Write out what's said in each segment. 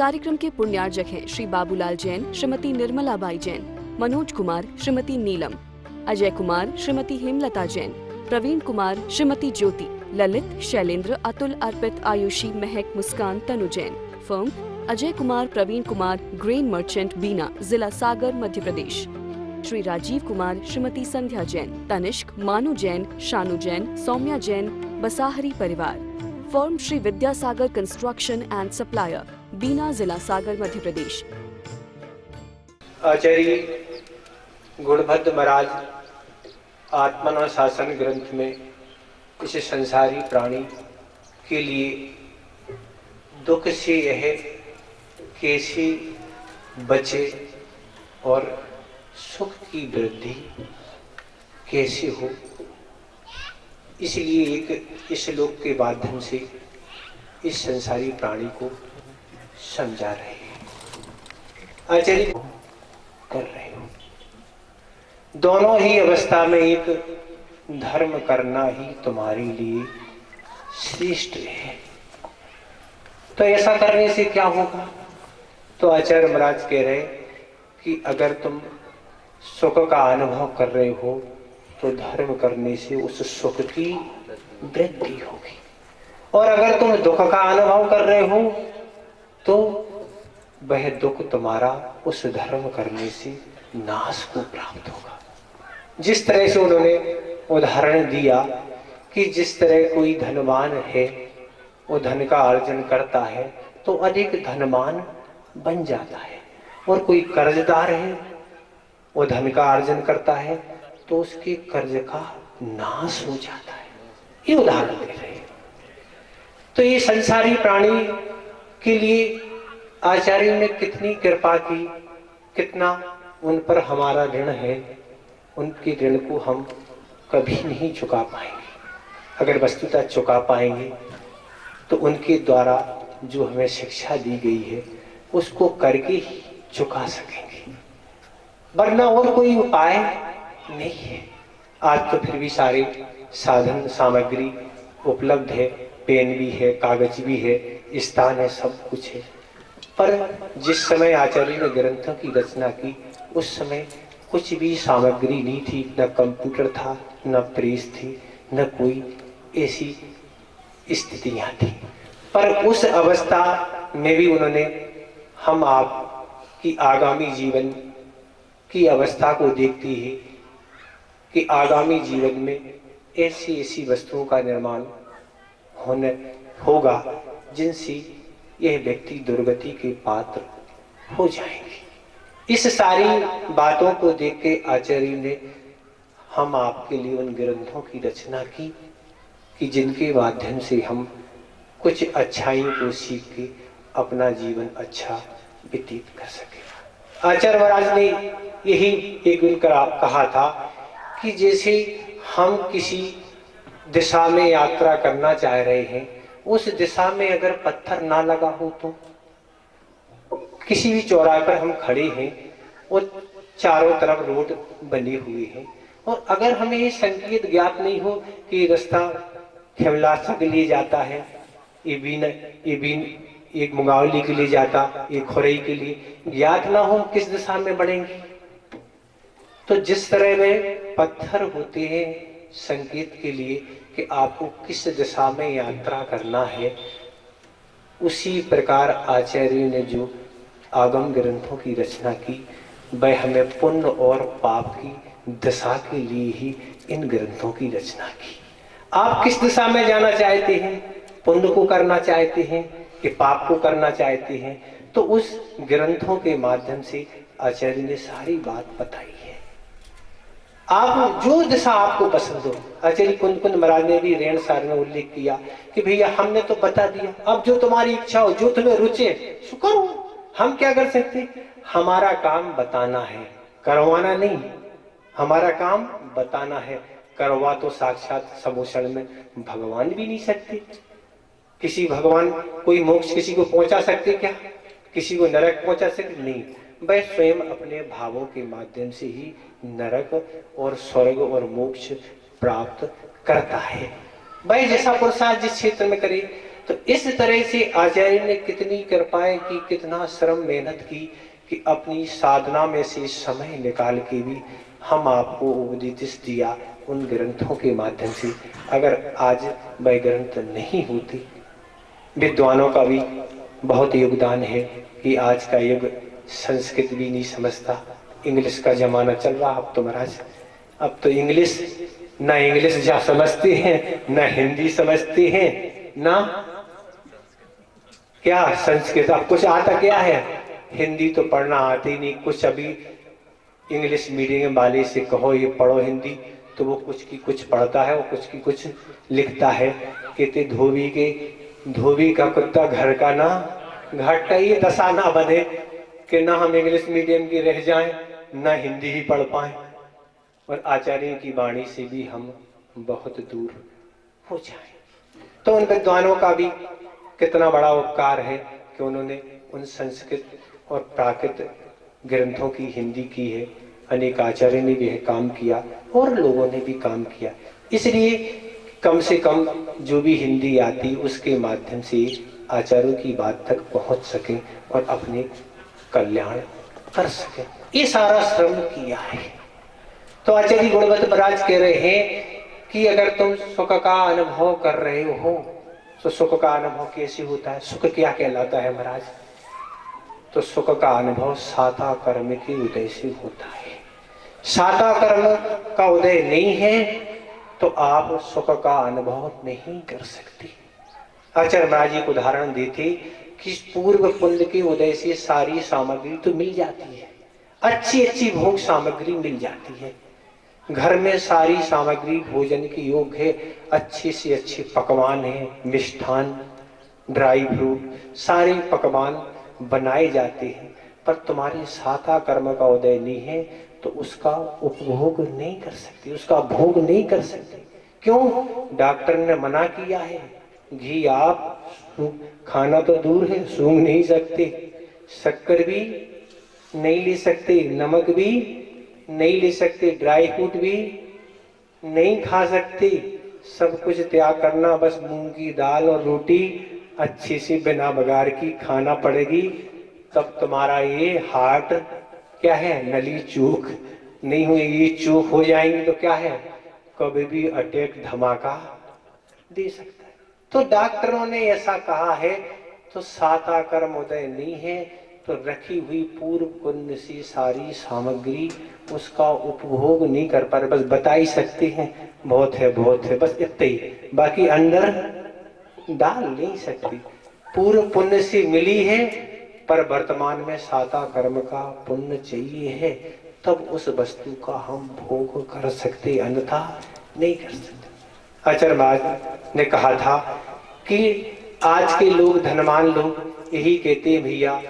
कार्यक्रम के पुण्यार्जक हैं Shri Babulal Jain, Shrimati Nirmala Bai Jain, Manoj Kumar, Shrimati Neelam, Ajay Kumar, Shrimati Hemlata Jain, Praveen Kumar, Shrimati Jyoti, Lalit, Shailendra, Atul, Arpit, Aayushi, Mahak, Muskan, Tanu Jain. Firm Ajay Kumar, Praveen Kumar, grain merchant, Bina, जिला सागर, मध्य प्रदेश। श्री राजीव कुमार, श्रीमती संध्या जैन, तनिष्क, मानु जैन, शानु जैन, सौम्या जैन, बसाहरी परिवार। Firm Shri Vidyasagar construction and supplier, Bina, जिला सागर, मध्य प्रदेश। आचार्य गुणभद्र महाराज आत्मानुशासन ग्रंथ में इस संसारी प्राणी के लिए दुख से यह कैसे बचे और सुख की वृद्धि कैसे हो, इसलिए एक श्लोक के माध्यम से इस संसारी प्राणी को समझा रहे हैं। आचार्य कर रहे हो दोनों ही अवस्था में एक धर्म करना ही तुम्हारे लिए श्रेष्ठ है। तो ऐसा करने से क्या होगा? तो आचार्य महाराज कह रहे कि अगर तुम सुख का अनुभव कर रहे हो तो धर्म करने से उस सुख की वृद्धि होगी, और अगर तुम दुख का अनुभव कर रहे हो तो वह दुख तुम्हारा उस धर्म करने से नाश को प्राप्त होगा। जिस तरह से उन्होंने उदाहरण दिया कि जिस तरह कोई धनवान है वो धन का अर्जन करता है तो अधिक धनवान बन जाता है, और कोई कर्जदार है वो धन का अर्जन करता है तो उसके कर्ज का नाश हो जाता है। ये उदाहरण दे रहे हैं। तो ये संसारी प्राणी के लिए आचार्य ने कितनी कृपा की, कितना उन पर हमारा ऋण है, उनके ऋण को हम कभी नहीं चुका पाएंगे। अगर वस्तुतः चुका पाएंगे तो उनके द्वारा जो हमें शिक्षा दी गई है उसको करके ही चुका सकेंगे, वरना और कोई उपाय नहीं है। आज तो फिर भी सारे साधन सामग्री उपलब्ध है, पेन भी है, कागज भी है, स्थान है, सब कुछ है। पर जिस समय आचार्य ने ग्रंथों की रचना की उस समय कुछ भी सामग्री नहीं थी, न कंप्यूटर था, न प्रेस थी, न कोई ऐसी स्थितियां थी। पर उस अवस्था में भी उन्होंने हम आप की आगामी जीवन की अवस्था को देखते ही कि आगामी जीवन में ऐसी ऐसी वस्तुओं का निर्माण होगा जिनसे यह व्यक्ति दुर्गति के पात्र हो जाएंगे। इस सारी बातों को देख के आचार्य ने हम आपके लिए उन ग्रंथों की रचना की कि जिनके माध्यम से हम कुछ अच्छाइयों को सीख के अपना जीवन अच्छा व्यतीत कर सके। आचार्य महाराज ने यही एक दिन कहा था कि जैसे हम किसी दिशा में यात्रा करना चाह रहे हैं, उस दिशा में अगर पत्थर ना लगा हो तो किसी भी चौराहे पर हम खड़े हैं और चारों तरफ रोड बने हुए हैं, और अगर हमें ये संकेत ज्ञात नहीं हो कि रास्ता खेमलासा के लिए जाता है, ये बीन एक मुंगावली के लिए जाता, एक खुरई के लिए, ज्ञात ना हो किस दिशा में बढ़ेंगे, तो जिस तरह में पत्थर होते हैं संकेत के लिए कि आपको किस दिशा में यात्रा करना है, उसी प्रकार आचार्य ने जो आगम ग्रंथों की रचना की वह हमें पुण्य और पाप की दिशा के लिए ही इन ग्रंथों की रचना की। आप किस दिशा में जाना चाहते हैं? पुण्य को करना चाहते हैं कि पाप को करना चाहते हैं? तो उस ग्रंथों के माध्यम से आचार्य ने सारी बात बताई है। आप जो दिशा आपको पसंद हो, आचार्य कुंद कुंद महाराज ने भी रेण सार में उल्लेख किया कि भैया हमने तो बता दिया, अब जो तुम्हारी इच्छा हो, जो तुम्हें रुचे सो करो। हम क्या कर सकते? हमारा काम बताना है, करवाना नहीं। हमारा काम बताना है, करवा तो साक्षात समोषण में भगवान भी नहीं सकते। किसी भगवान कोई मोक्ष किसी को पहुंचा सकते क्या? किसी को नरक पहुंचा सकते? नहीं। वह स्वयं अपने भावों के माध्यम से ही नरक और स्वर्ग और मोक्ष प्राप्त करता है। वह जैसा पुरुषार्थ जिस क्षेत्र में करे, तो इस तरह से आचार्य ने कितनी कृपाएं की, कितना श्रम मेहनत की कि अपनी साधना में से समय निकाल के भी हम आपको उपदेश दिया उन ग्रंथों के माध्यम से। अगर आज वह ग्रंथ नहीं होते, विद्वानों का भी बहुत योगदान है कि आज का युग संस्कृत भी नहीं समझता, इंग्लिश का जमाना चल रहा। अब तो महाराज, अब तो इंग्लिश जा समझते हैं, न हिंदी समझते हैं, ना क्या संस्कृत। अब कुछ आता क्या है, हिंदी तो पढ़ना आती नहीं कुछ। अभी इंग्लिश मीडियम वाले से कहो ये पढ़ो हिंदी, तो वो कुछ की कुछ पढ़ता है, वो कुछ की कुछ लिखता है। कहते धोबी का कुत्ता घर का ना घाट का, ये दशा ना बने कि ना हम इंग्लिश मीडियम के रह जाएं, ना हिंदी ही पढ़ पाएं, और आचार्यों की वाणी से भी हम बहुत दूर हो जाएं। तो उन विद्वानों का भी कितना बड़ा उपकार है कि उन्होंने उन संस्कृत और प्राकृत ग्रंथों की हिंदी की है। अनेक आचार्य ने भी काम किया और लोगों ने भी काम किया। इसलिए कम से कम जो भी हिंदी आती उसके माध्यम से आचार्यों की बात तक पहुंच सके और अपने कल्याण कर सके, ये सारा श्रम किया है। तो आचार्य गुणवंत महाराज कह रहे हैं कि अगर तुम सुख का अनुभव कर रहे हो तो सुख का अनुभव कैसे होता है, सुख क्या कहलाता है महाराज? तो सुख का अनुभव साता कर्म के उदय से होता है। साता कर्म का उदय नहीं है तो आप सुख का अनुभव नहीं कर सकते। आचार्य महाराज एक उदाहरण देते कि पूर्व पुण्य के उदय से सारी सामग्री तो मिल जाती है, अच्छी अच्छी भोग सामग्री मिल जाती है, घर में सारी सामग्री भोजन की योग्य है, अच्छे से अच्छे पकवान है, मिष्ठान, ड्राई फ्रूट, सारे पकवान बनाए जाते हैं, पर तुम्हारे साता कर्म का उदय नहीं है तो उसका उपभोग नहीं कर सकते, उसका भोग नहीं कर सकते। क्यों? डॉक्टर ने मना किया है, घी आप खाना तो दूर है, सूंघ नहीं सकते, शक्कर भी नहीं ले सकते, नमक भी नहीं ले सकते, ड्राई फ्रूट भी नहीं खा सकते, सब कुछ त्याग करना, बस मूंग की दाल और रोटी अच्छी सी बिना बघार की खाना पड़ेगी। तब तुम्हारा ये हार्ट क्या है, नली चूक नहीं हुई, ये चूक हो जाएंगी तो क्या है, कभी भी अटैक धमाका दे सकता है। तो डॉक्टरों ने ऐसा कहा है। तो साता कर्म उदय नहीं है तो रखी हुई पूर्व पुण्य से सारी सामग्री उसका उपभोग नहीं कर पा रहे, बस बता ही सकते हैं बहुत है बस इतना ही, बाकी अंदर डाल नहीं सकती। पूर्व पुण्य से मिली है पर वर्तमान में साता कर्म का पुण्य चाहिए है, तब उस वस्तु का हम भोग कर सकते, अन्यथा नहीं कर सकते। आचार्य महाराज ने कहा था कि आज के लोग, धनवान लोग यही कहते हैं भैया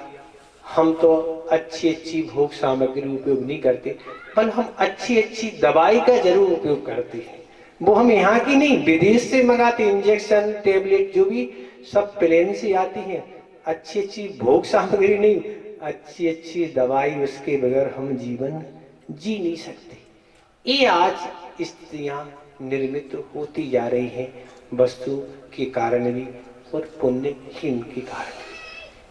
हम तो अच्छी अच्छी भोग सामग्री उपयोग नहीं करते, पर हम अच्छी अच्छी दवाई का जरूर उपयोग करते हैं। वो हम यहाँ की नहीं, विदेश से मंगाते, इंजेक्शन टेबलेट जो भी सब प्लेन से आती है, अच्छी अच्छी भोग सामग्री नहीं, अच्छी अच्छी दवाई, उसके बगैर हम जीवन जी नहीं सकते। ये आज स्थितियां निर्मित होती जा रही हैं वस्तु के कारण भी और पुण्यहीन के कारण।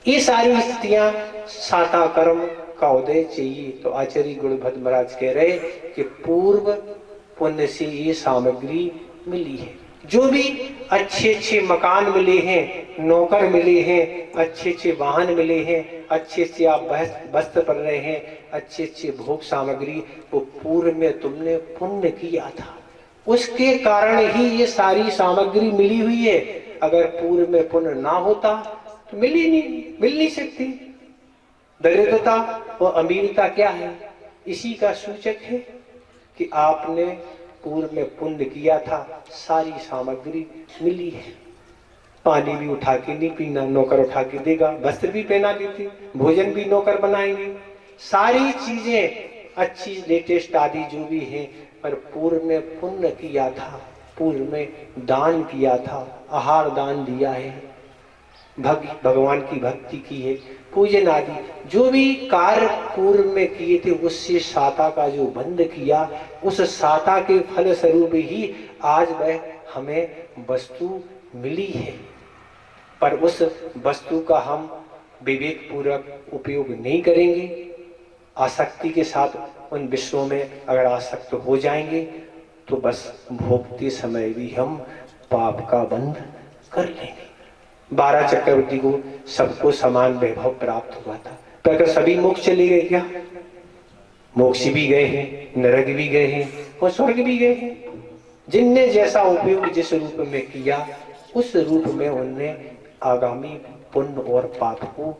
ये सारी स्थितियां साता कर्म का उदय चाहिए। तो आचार्य गुणभद्र महाराज कह रहे कि पूर्व पुण्य से ये सामग्री मिली है। जो भी अच्छे अच्छे मकान मिले हैं, नौकर मिले हैं, अच्छे अच्छे वाहन मिले हैं, अच्छे अच्छे आप वस्त्र पहन रहे हैं, अच्छे अच्छे भोग सामग्री, वो पूर्व में तुमने पुण्य किया था, उसके कारण ही ये सारी सामग्री मिली हुई है। अगर पूर्व में पुण्य ना होता तो मिल नहीं सकती। दरिद्रता और अमीरता क्या है? इसी का सूचक है कि आपने पूर्व में पुण्य किया था, सारी सामग्री मिली है। पानी भी उठा के नहीं पीना, नौकर उठा के देगा, वस्त्र भी पहना देते, भोजन भी नौकर बनाएंगे, सारी चीजें अच्छी लेटेस्ट आदि जो भी है, पर पूर्व में पुण्य किया था, पूर्व में दान किया था, आहार दान दिया है, भगवान की भक्ति की है, पूजन आदि जो भी कार्य पूर्व में किए थे, उससे साता का जो बंध किया, उस साता के फल स्वरूप ही आज वह हमें वस्तु मिली है। पर उस वस्तु का हम विवेक पूर्वक उपयोग नहीं करेंगे, आसक्ति के साथ उन विषयों में अगर आसक्त हो जाएंगे तो बस भोगते समय भी हम पाप का बंध कर लेंगे। 12 चक्रवर्ती को सबको समान वैभव प्राप्त हुआ था, तो अगर सभी मोक्ष चले गए क्या? मोक्ष भी गए हैं, नरक भी गए हैं और स्वर्ग भी गए हैं। जिनने जैसा उपयोग जिस रूप में किया उस रूप में उनने आगामी पुण्य और पाप को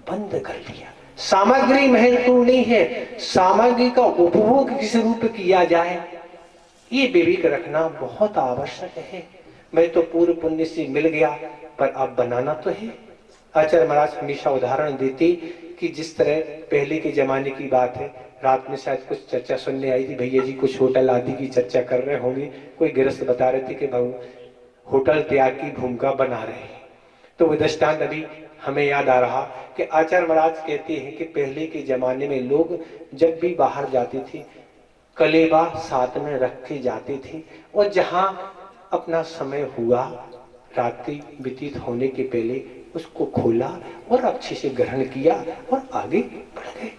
बंद कर लिया। सामग्री महत्वपूर्ण नहीं है, सामग्री का उपभोग किस रूप किया जाए ये विवेक रखना बहुत आवश्यक है। मैं तो पूर्व पुण्य से मिल गया, पर अब बनाना तो है। आचार्य महाराज हमेशा उदाहरण देते कि जिस तरह पहले के जमाने की बात है, रात में शायद कुछ चर्चा सुनने आई थी, भैया जी कुछ होटल आदि की चर्चा कर रहे होंगे, कोई गृहस्थ बता रहे थे कि भाऊ होटल त्याग की भूमिका बना रहे हैं। तो वो दृष्टांत अभी हमें याद आ रहा कि आचार्य महाराज कहते हैं कि पहले के जमाने में लोग जब भी बाहर जाते थे कलेवा साथ में रख के जाते थे, और जहां अपना समय हुआ रात्रि व्यतीत होने के पहले उसको खोला और अच्छे से ग्रहण किया और आगे बढ़ गए।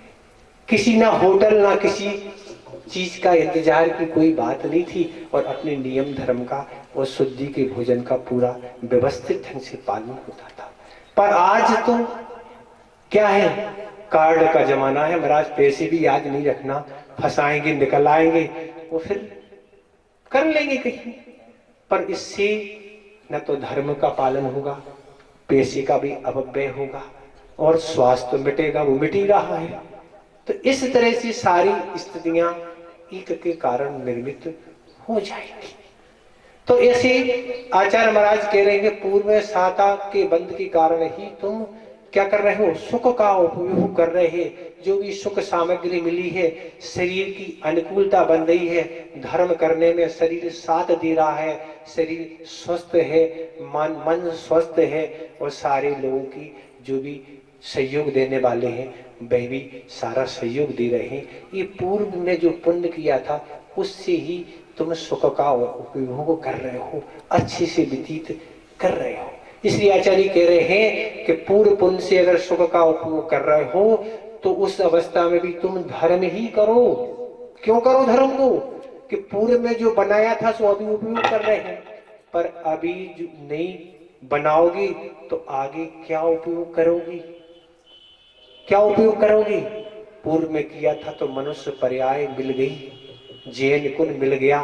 किसी ना होटल ना किसी चीज का इंतजार की कोई बात नहीं थी, और अपने नियम धर्म का और शुद्धि के भोजन का पूरा व्यवस्थित ढंग से पालन होता था। पर आज तो क्या है, कार्ड का जमाना है महाराज, पैसे भी याद नहीं रखना, फंसाएंगे निकल आएंगे वो फिर कर लेंगे कहीं। पर इससे न तो धर्म का पालन होगा, पैसे का भी अपव्यय होगा, और स्वास्थ्य मिटेगा, वो मिट ही रहा है। तो इस तरह से सारी स्थितियां एक के कारण निर्मित हो जाएगी। तो ऐसे आचार्य महाराज कह रहे हैं पूर्व में साता के बंध के कारण ही तुम क्या कर रहे हो, सुख का उपयोग कर रहे हैं। जो भी सुख सामग्री मिली है, शरीर की अनुकूलता बन रही है, धर्म करने में शरीर साथ दे रहा है, शरीर स्वस्थ है, मन स्वस्थ है, और सारे लोगों की जो भी सहयोग देने वाले हैं वह भी सारा सहयोग दे रहे हैं। ये पूर्व में जो पुण्य किया था उससे ही तुम सुख का उपयोग कर रहे हो, अच्छे से व्यतीत कर रहे हो। इसलिए आचार्य कह रहे हैं कि पूर्व पुण्य से अगर सुख का उपयोग कर रहे हो तो उस अवस्था में भी तुम धर्म ही करो। क्यों करो धर्म को? कि पूर्व में जो बनाया था सो अभी उपयोग कर रहे हैं, पर अभी जो नहीं बनाओगी तो आगे क्या उपयोग करोगी, क्या उपयोग करोगी? पूर्व में किया था तो मनुष्य पर्याय मिल गई, जैन कुल मिल गया,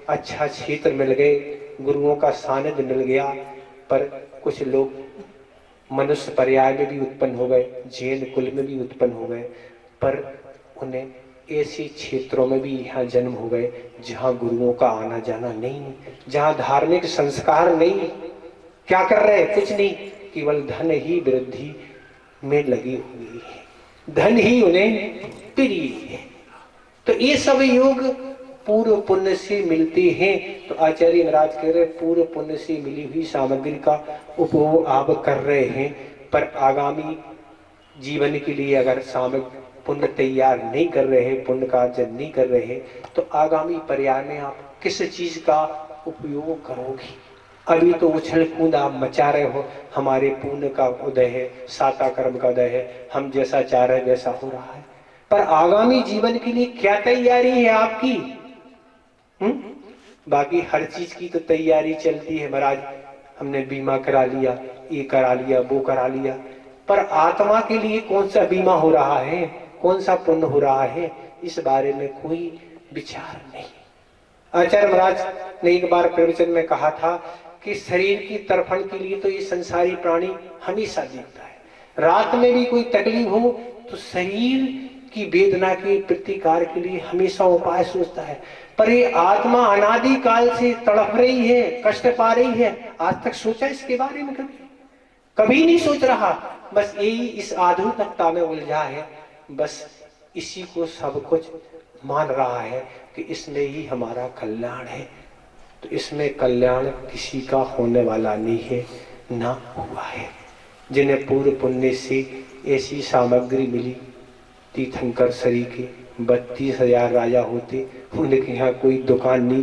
अच्छा क्षेत्र मिल गए, गुरुओं का सानिध्य मिल गया, पर कुछ लोग मनुष्य पर्याय में भी उत्पन्न हो गए, जैन कुल में भी उत्पन्न हो गए, पर उन्हें ऐसे क्षेत्रों में भी यहाँ जन्म हो गए जहाँ गुरुओं का आना जाना नहीं, जहाँ धार्मिक संस्कार नहीं। क्या कर रहे हैं? कुछ नहीं, केवल धन ही वृद्धि में लगी हुई है, धन ही उन्हें प्रिय है। तो ये सब योग पूर्व पुण्य से मिलते हैं। तो आचार्य महाराज कह रहे पूर्व पुण्य से मिली हुई सामग्री का उपयोग आप कर रहे हैं, पर आगामी जीवन के लिए अगर सामग्री पुण्य तैयार नहीं कर रहे हैं, पुण्य का अर्जन नहीं कर रहे हैं, तो आगामी पर्याय में आप किस चीज का उपयोग करोगे? अभी तो उछल कूद आप मचा रहे हो, हमारे पुण्य का उदय है, साता कर्म का उदय है, हम जैसा चाह रहे वैसा हो रहा है, पर आगामी जीवन के लिए क्या तैयारी है आपकी? बाकी हर चीज की तो तैयारी चलती है महाराज, हमने बीमा करा लिया, ये करा लिया, वो करा लिया, पर आत्मा के लिए कौन सा बीमा हो रहा है, कौन सा पुण्य हो रहा है, इस बारे में कोई विचार नहीं। आचार्य महाराज ने एक बार प्रवचन में कहा था कि शरीर की तड़फन के लिए तो ये संसारी प्राणी हमेशा देखता है, रात में भी कोई तकलीफ हो तो शरीर की वेदना के प्रतिकार के लिए हमेशा उपाय सोचता है, पर ये आत्मा अनादि काल से तड़प रही है, कष्ट पा रही है, आज तक सोचा इसके बारे में? कभी नहीं सोच रहा, बस यही इस आधुनिकता में उलझा है, बस इसी को सब कुछ मान रहा है कि इसमें ही हमारा कल्याण है। तो इसमें कल्याण किसी का होने वाला नहीं है, ना हुआ है। जिन्हें पूर्व पुण्य से ऐसी सामग्री मिली, तीर्थंकर शरीर के 32,000 राजा होते, उनके यहाँ कोई दुकान नहीं,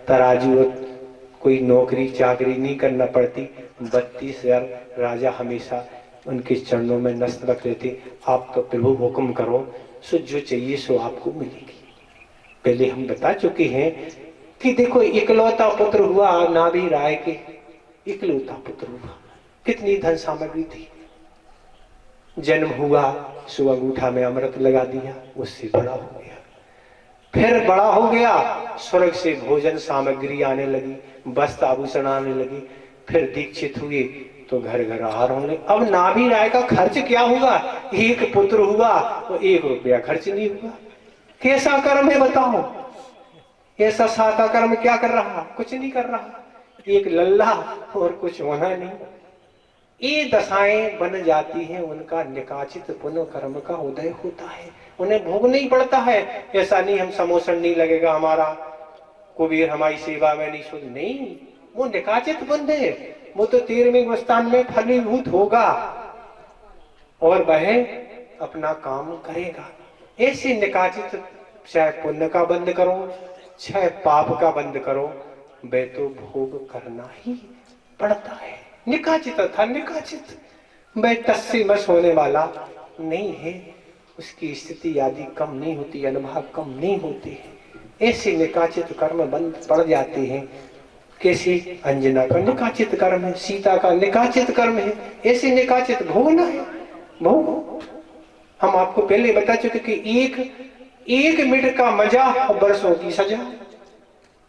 तराजू कोई नौकरी चाकरी नहीं करना पड़ती, 32,000 राजा हमेशा उनके चरणों में नतमस्तक रहते। आप तो प्रभु हुक्म करो, सो जो चाहिए सो आपको मिलेगी। पहले हम बता चुके हैं कि देखो इकलौता पुत्र हुआ नाभि राय के, इकलौता पुत्र हुआ, कितनी धन सामग्री थी। जन्म हुआ सो अंगूठा में अमृत लगा दिया, उससे बड़ा हो गया। फिर बड़ा हो गया, स्वर्ग से भोजन सामग्री आने लगी, वस्त्र आभूषण आने लगी। फिर दीक्षित हुए तो घर घर आहार होने। अब नाभि राय का खर्च क्या हुआ? एक पुत्र हुआ तो 1 रुपया खर्च नहीं हुआ। कैसा कर्म है बताओ? ऐसा साता कर्म क्या कर रहा? कुछ नहीं कर रहा, एक लल्ला और कुछ होना नहीं। ये दशाएं बन जाती हैं, उनका निकाचित पुण्य कर्म का उदय होता है, उन्हें भोग नहीं पड़ता है। ऐसा नहीं हम समोसन नहीं लगेगा हमारा, कुबेर हमारी सेवा में नहीं सुन, नहीं, वो निकाचित पुण्य है। वो तो 13वें स्थान में फलीभूत होगा और वह अपना काम करेगा। ऐसे निकाचित, चाहे पुण्य का बंद करो चाहे पाप का बंद करो, वे तो भोग करना ही पड़ता है। निकाचित था निकाचित, वह तस्से मस होने वाला नहीं है, उसकी स्थिति आदि कम नहीं होती, अनुभव कम नहीं होते हैं। ऐसे निकाचित कर्म बंद पड़ जाते हैं। कैसे? अंजना का निकाचित कर्म है, सीता का निकाचित कर्म है, ऐसे निकाचित भोगना है, भोगो। हम आपको पहले बता चुके कि एक मिनट का मजा और बरसों की सजा।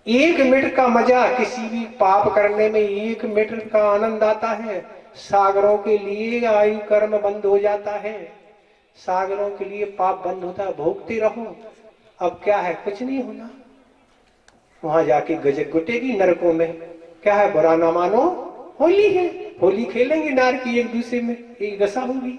1 मिनट का मजा किसी भी पाप करने में, 1 मिनट का आनंद आता है। सागरों के लिए आयु कर्म बंद हो जाता है, सागरों के लिए पाप बंद होता है, भोगते रहो। अब क्या है? कुछ नहीं होना, वहां जाके गजब गुटेगी नरकों में। क्या है? बुरा ना मानो, होली है, होली खेलेंगे नार की एक दूसरे में, एक दशा होगी।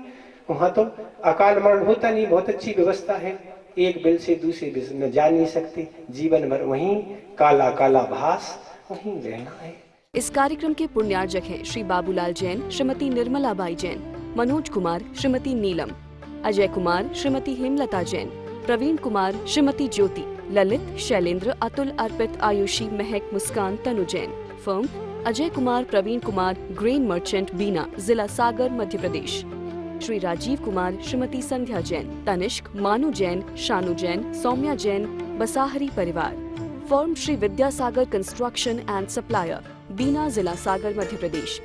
वहां तो अकाल मरण होता नहीं, बहुत अच्छी व्यवस्था है। एक बिल से दूसरे बिल में जा नहीं सकते, जीवन भर वहीं काला काला भास वहीं रहना है। इस कार्यक्रम के पुण्यार्जक हैं Shri Babulal Jain, Shrimati Nirmala Bai Jain, Manoj Kumar, Shrimati Neelam, Ajay Kumar, Shrimati Hemlata Jain, Praveen Kumar, Shrimati Jyoti, Lalit, Shailendra, Atul, Arpit, Aayushi, Mahak, Muskan, Tanu Jain. Firm Ajay Kumar, Praveen Kumar, grain merchant, Bina, जिला सागर, मध्य प्रदेश। श्री राजीव कुमार, श्रीमती संध्या जैन, तनिष्क, मानु जैन, शानु जैन, सौम्या जैन, बसाहरी परिवार। Firm Shri Vidyasagar construction and supplier, Bina, जिला सागर, मध्य प्रदेश।